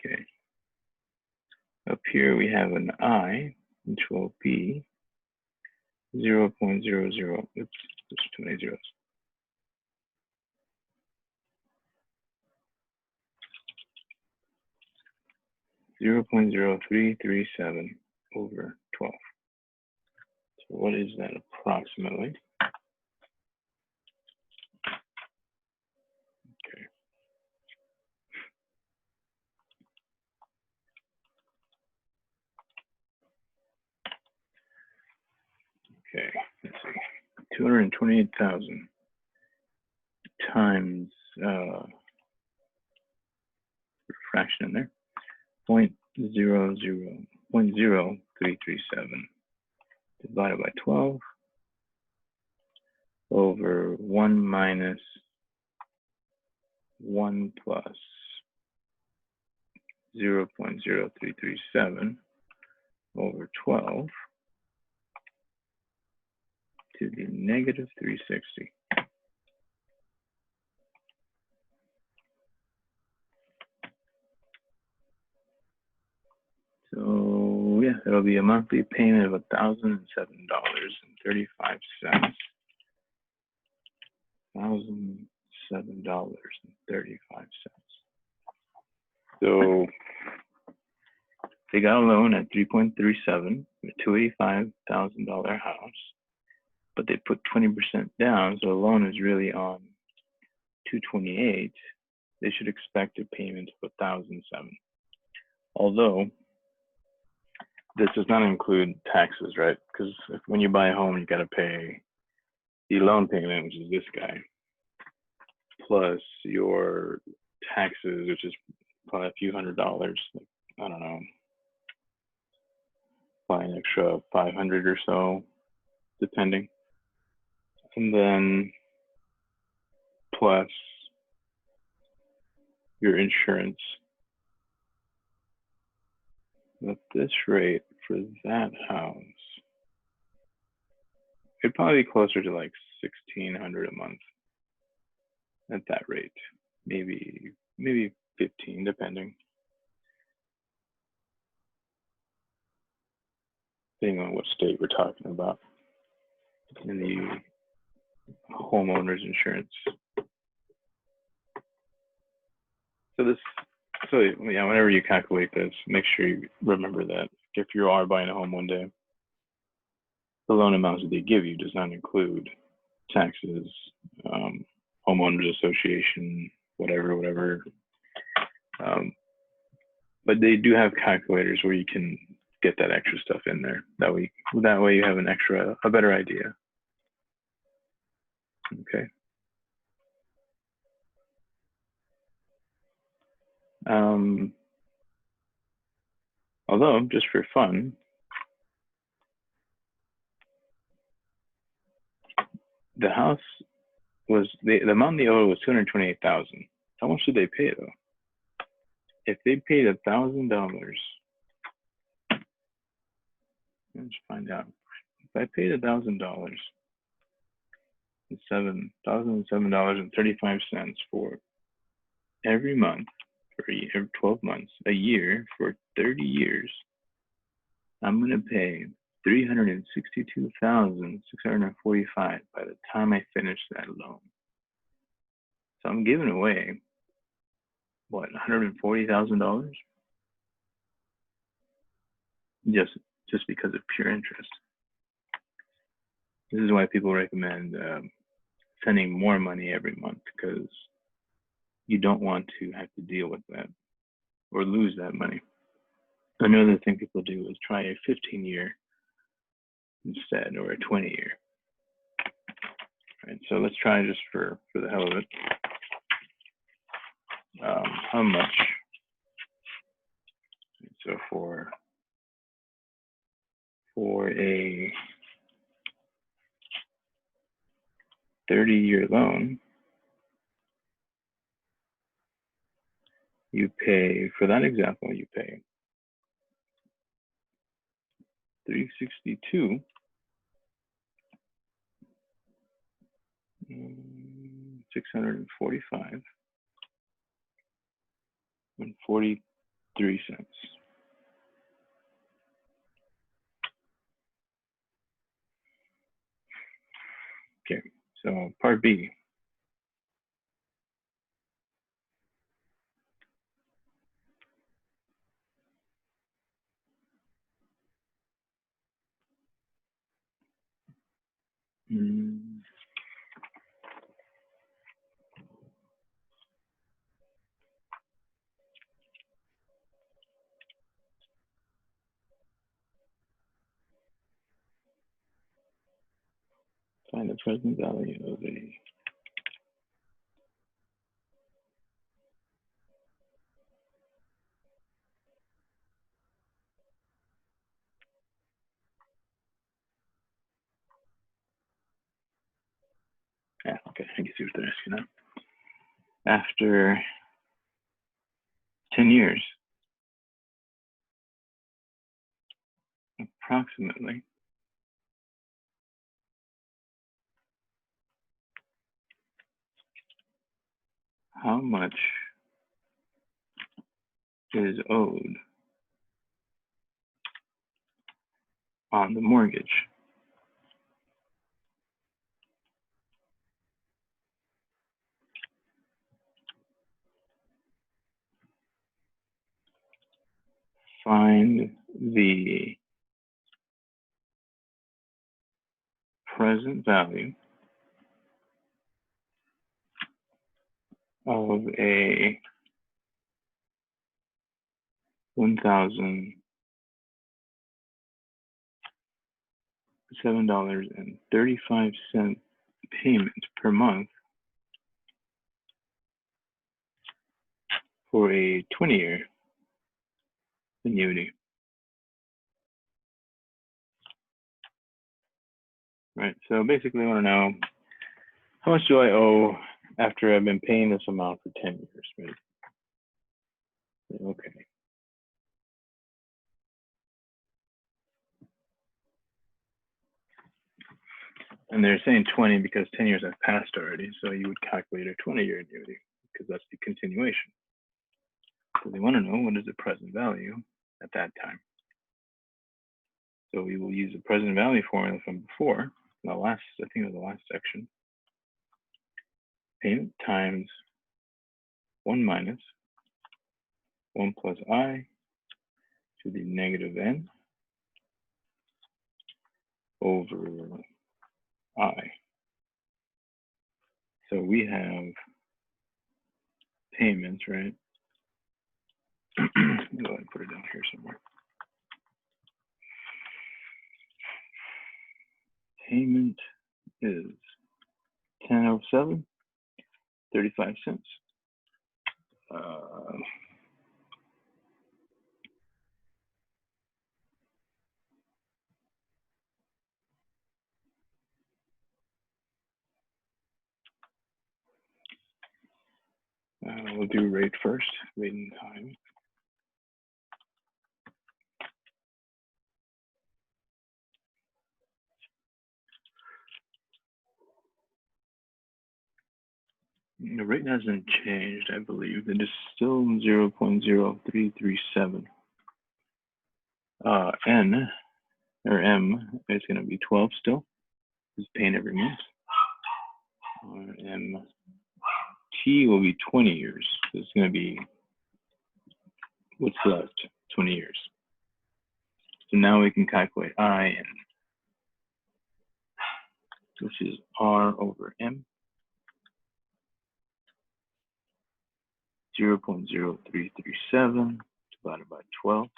[SPEAKER 1] Okay. Up here we have an I, which will be 0.00, oops, there's too many zeros. 0.0337 over 12. So what is that approximately? Okay. Okay, let's see. 228,000 times fraction in there. 0.0337 divided by 12 over 1 minus 1 plus 0.0337 over 12 to the negative 360. So yeah, it'll be a monthly payment of $1,007.35. $1,007.35. So they got a loan at 3.37, a $285,000 house, but they put 20% down, so the loan is really on 228. They should expect a payment of 1,007. Although this does not include taxes, right? Because when you buy a home, you got to pay the loan payment, which is this guy, plus your taxes, which is probably a few $100s. Like, I don't know, probably an extra 500 or so, depending. And then plus your insurance. At this rate for that house, it'd probably be closer to like 1,600 a month at that rate. Maybe 15, depending on what state we're talking about in the homeowner's insurance. So yeah, whenever you calculate this, make sure you remember that if you are buying a home one day, the loan amounts that they give you does not include taxes, homeowners association, whatever. But they do have calculators where you can get that extra stuff in there. That way you have a better idea. Okay. Although, just for fun, the house was the amount they owed was $228,000. How much did they pay though? If they paid $1,000 Let's find out. If I paid $1,000, it's $7,007.35 for every month for 12 months, a year for 30 years. I'm going to pay $362,645 by the time I finish that loan. So I'm giving away what, $140,000 just because of pure interest. This is why people recommend sending more money every month, because you don't want to have to deal with that or lose that money. Another thing people do is try a 15-year instead, or a 20-year. Right, so let's try just for the hell of it. How much? So for a 30-year loan, you pay, for that example, you pay $362 $645 and 43 cents. Okay, so part B. Find the present value of a okay, I can see what they're asking now. After 10 years, approximately, how much is owed on the mortgage? Find the present value of a $1,007.35 payment per month for a 20-year annuity. Right, so basically I want to know, how much do I owe after I've been paying this amount for 10 years, right? Okay. And they're saying 20 because 10 years have passed already, so you would calculate a 20-year annuity because that's the continuation. So they want to know, what is the present value at that time? So we will use the present value formula from before, the last, I think it was the last section. Payment times 1 minus 1 plus I to the negative n over I. So we have payments, right? Go ahead and put it down here somewhere. Payment is 1007.35. We'll do rate first, rate and time. The rate hasn't changed, I believe. It is still 0.0337. N or M is going to be 12 still. It's paying every month. M T will be 20 years. So it's going to be what's left, 20 years. So now we can calculate I N, which is R over M, 0.0337 divided by 12.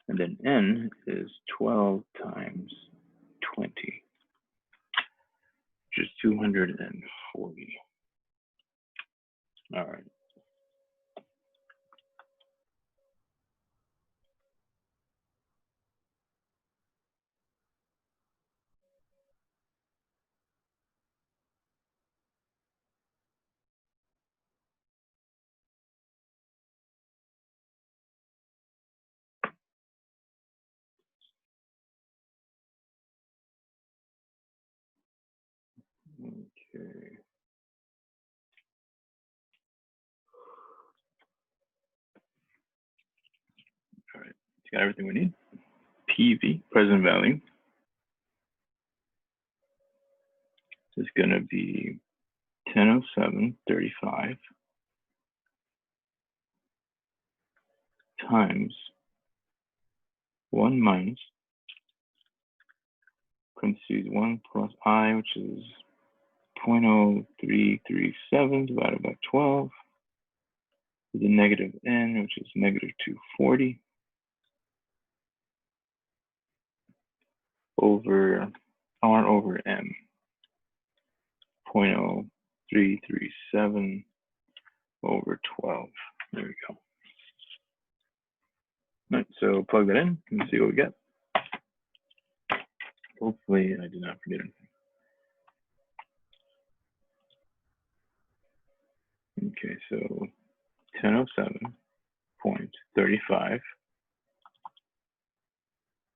[SPEAKER 1] And then N is 12 times 20, which is 240. All right. Okay. All right. Got everything we need. PV, present value, is going to be 1007.35 times 1 minus parentheses 1 plus I, which is 0.0337 divided by 12, with a negative N, which is negative 240, over R over M, 0.0337 over 12. There we go. All right, so plug that in and see what we get. Hopefully I did not forget anything. Okay, so 1007.35,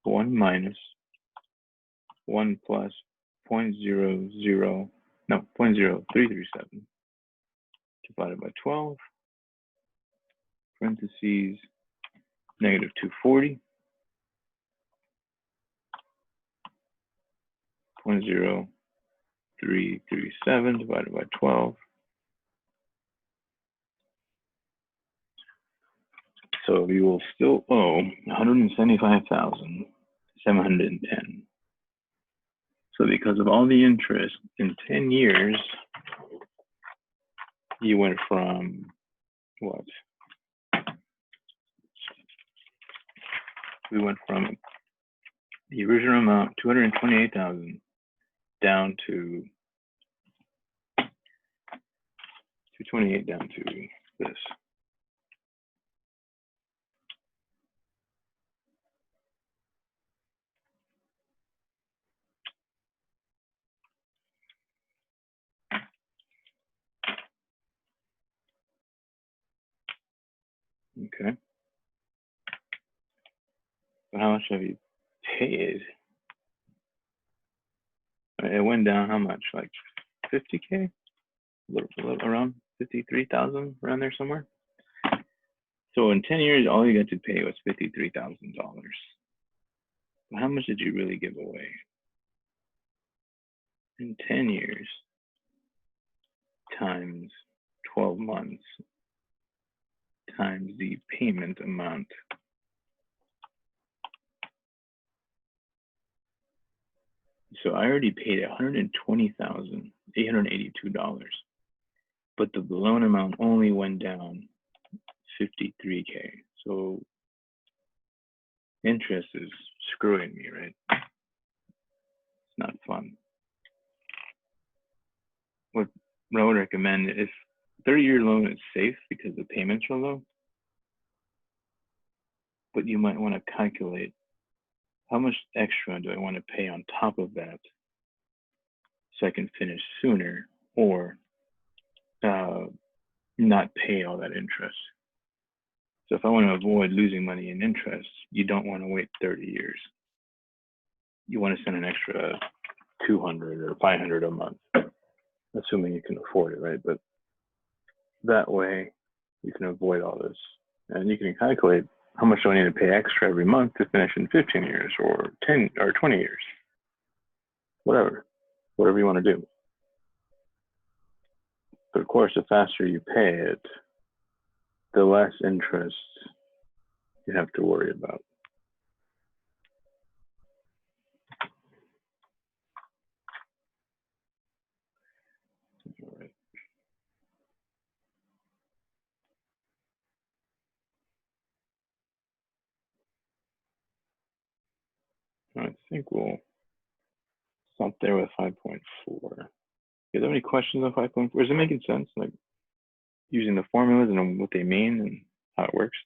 [SPEAKER 1] 1 minus 1 plus 0.0337 divided by 12, parentheses, negative 240, 0.0337 divided by 12. So we will still owe 175,710. So because of all the interest in 10 years, you went from what? We went from the original amount, 228,000, down to 228 down to this. Okay. So how much have you paid? It went down how much? Like 50K? A little around 53,000, around there somewhere. So in 10 years, all you got to pay was $53,000. How much did you really give away? In 10 years times 12 months times the payment amount. So I already paid $120,882, but the loan amount only went down 53K. So interest is screwing me, right? It's not fun. What I would recommend, if 30-year loan is safe because the payments are low, but you might want to calculate how much extra do I want to pay on top of that so I can finish sooner, or not pay all that interest. So if I want to avoid losing money in interest, you don't want to wait 30 years. You want to send an extra $200 or $500 a month, assuming you can afford it, right? But that way you can avoid all this, and you can calculate how much do I need to pay extra every month to finish in 15 years or 10 or 20 years, whatever you want to do. But of course, the faster you pay it, the less interest you have to worry about. All right. I think we'll stop there with 5.4. You have any questions on 5.4? Is it making sense? Like using the formulas and what they mean and how it works?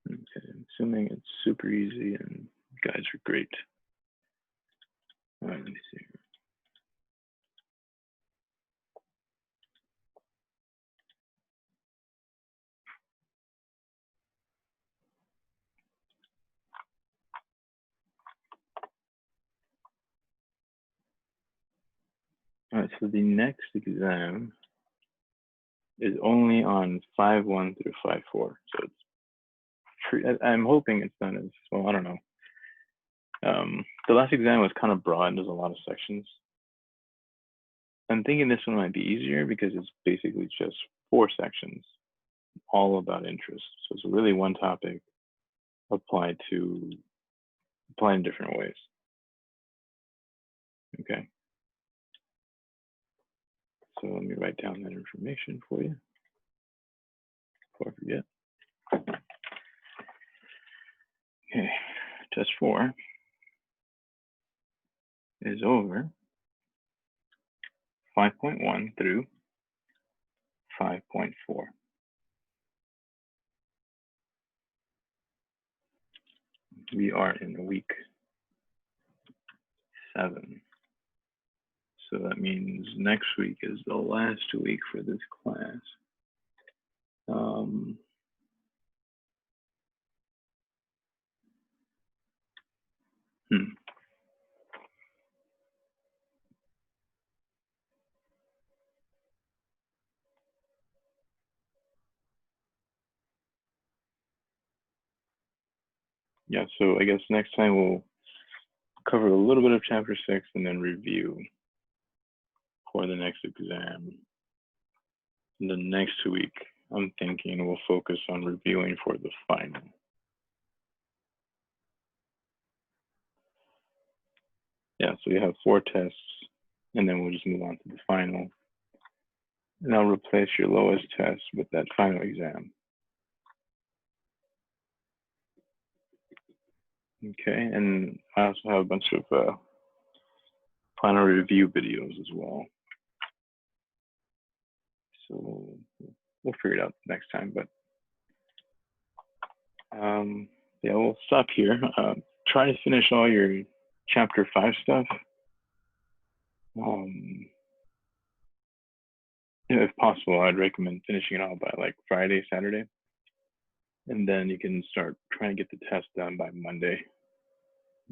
[SPEAKER 1] Okay, I'm assuming it's super easy and you guys are great. All right, let me see. All right, so the next exam is only on 5.1 through 5.4. So it's I'm hoping it's done as well. I don't know. The last exam was kind of broad. There's a lot of sections. I'm thinking this one might be easier because it's basically just 4 sections, all about interest. So it's really one topic applied in different ways. Okay. So let me write down that information for you before I forget. Okay, test 4 is over 5.1 through 5.4. We are in week 7. So that means next week is the last week for this class. Yeah, so I guess next time we'll cover a little bit of chapter 6 and then review for the next exam. And the next week, I'm thinking we'll focus on reviewing for the final. Yeah, so you have 4 tests, and then we'll just move on to the final. And I'll replace your lowest test with that final exam. Okay, and I also have a bunch of final review videos as well. So we'll figure it out next time, but yeah, we'll stop here. Try to finish all your chapter 5 stuff. If possible, I'd recommend finishing it all by like Friday, Saturday. And then you can start trying to get the test done by Monday.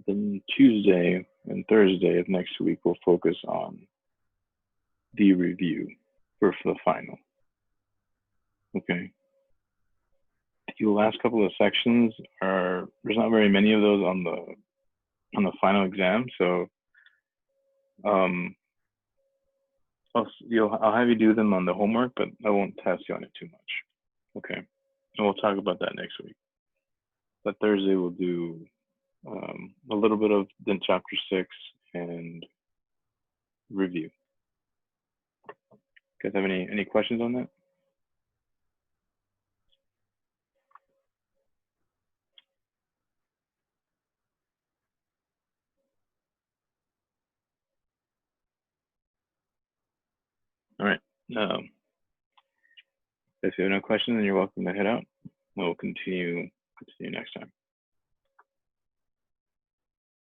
[SPEAKER 1] Then Tuesday and Thursday of next week, we'll focus on the review for the final. Okay. The last couple of sections there's not very many of those on the final exam. So I'll have you do them on the homework, but I won't test you on it too much. Okay. And we'll talk about that next week. But Thursday we'll do a little bit of then chapter 6 and review. You guys have any questions on that? All right. If you have no questions, then you're welcome to head out. We'll continue next time.